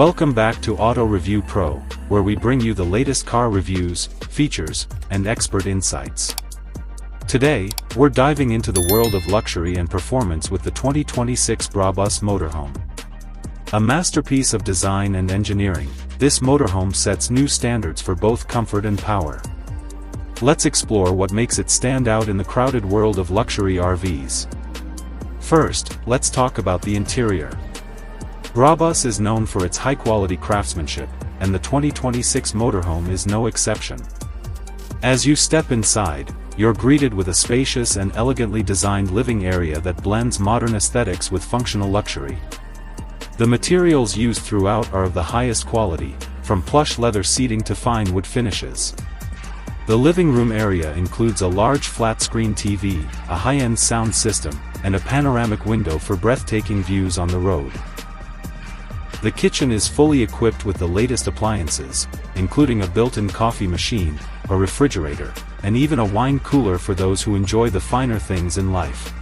Welcome back to Auto Review Pro, where we bring you the latest car reviews, features, and expert insights. Today, we're diving into the world of luxury and performance with the 2026 Brabus Motorhome. A masterpiece of design and engineering, this motorhome sets new standards for both comfort and power. Let's explore what makes it stand out in the crowded world of luxury RVs. First, let's talk about the interior. Brabus is known for its high-quality craftsmanship, and the 2026 motorhome is no exception. As you step inside, you're greeted with a spacious and elegantly designed living area that blends modern aesthetics with functional luxury. The materials used throughout are of the highest quality, from plush leather seating to fine wood finishes. The living room area includes a large flat-screen TV, a high-end sound system, and a panoramic window for breathtaking views on the road. The kitchen is fully equipped with the latest appliances, including a built-in coffee machine, a refrigerator, and even a wine cooler for those who enjoy the finer things in life.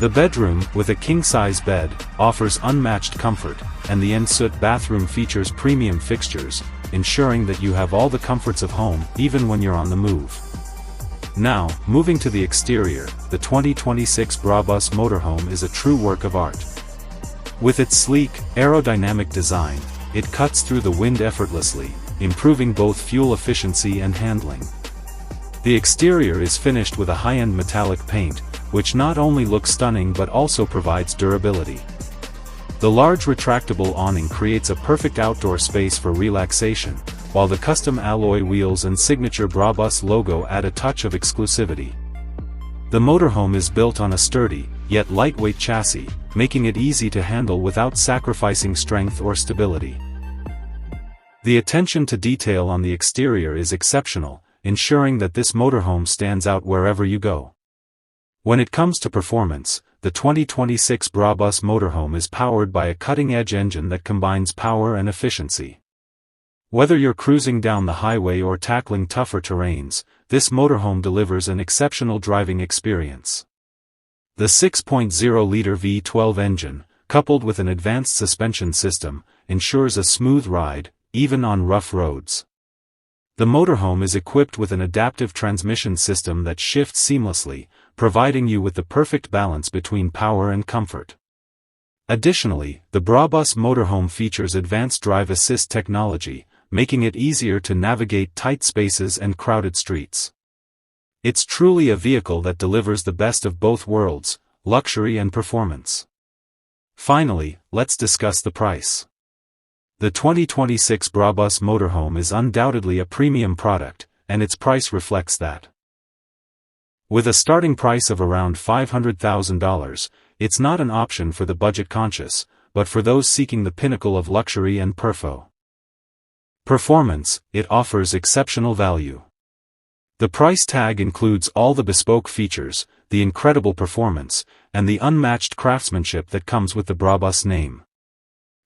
The bedroom, with a king-size bed, offers unmatched comfort, and the ensuite bathroom features premium fixtures, ensuring that you have all the comforts of home, even when you're on the move. Now, moving to the exterior, the 2026 Brabus Motorhome is a true work of art. With its sleek, aerodynamic design, it cuts through the wind effortlessly, improving both fuel efficiency and handling. The exterior is finished with a high-end metallic paint, which not only looks stunning but also provides durability. The large retractable awning creates a perfect outdoor space for relaxation, while the custom alloy wheels and signature Brabus logo add a touch of exclusivity. The motorhome is built on a sturdy, yet lightweight chassis, making it easy to handle without sacrificing strength or stability. The attention to detail on the exterior is exceptional, ensuring that this motorhome stands out wherever you go. When it comes to performance, the 2026 Brabus Motorhome is powered by a cutting-edge engine that combines power and efficiency. Whether you're cruising down the highway or tackling tougher terrains, this motorhome delivers an exceptional driving experience. The 6.0-liter V12 engine, coupled with an advanced suspension system, ensures a smooth ride, even on rough roads. The motorhome is equipped with an adaptive transmission system that shifts seamlessly, providing you with the perfect balance between power and comfort. Additionally, the Brabus Motorhome features advanced drive assist technology, making it easier to navigate tight spaces and crowded streets. It's truly a vehicle that delivers the best of both worlds, luxury and performance. Finally, let's discuss the price. The 2026 Brabus Motorhome is undoubtedly a premium product, and its price reflects that. With a starting price of around $500,000, it's not an option for the budget-conscious, but for those seeking the pinnacle of luxury and performance, it offers exceptional value. The price tag includes all the bespoke features, the incredible performance, and the unmatched craftsmanship that comes with the Brabus name.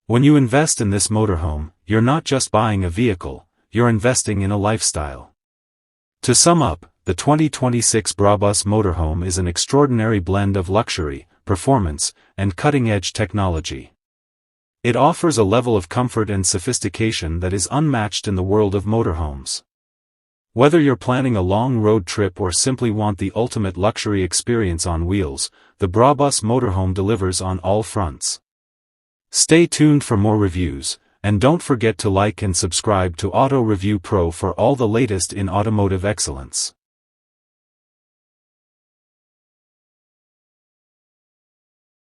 When you invest in this motorhome, you're not just buying a vehicle, you're investing in a lifestyle. To sum up, the 2026 Brabus Motorhome is an extraordinary blend of luxury, performance, and cutting-edge technology. It offers a level of comfort and sophistication that is unmatched in the world of motorhomes. Whether you're planning a long road trip or simply want the ultimate luxury experience on wheels, the Brabus Motorhome delivers on all fronts. Stay tuned for more reviews, and don't forget to like and subscribe to Auto Review Pro for all the latest in automotive excellence.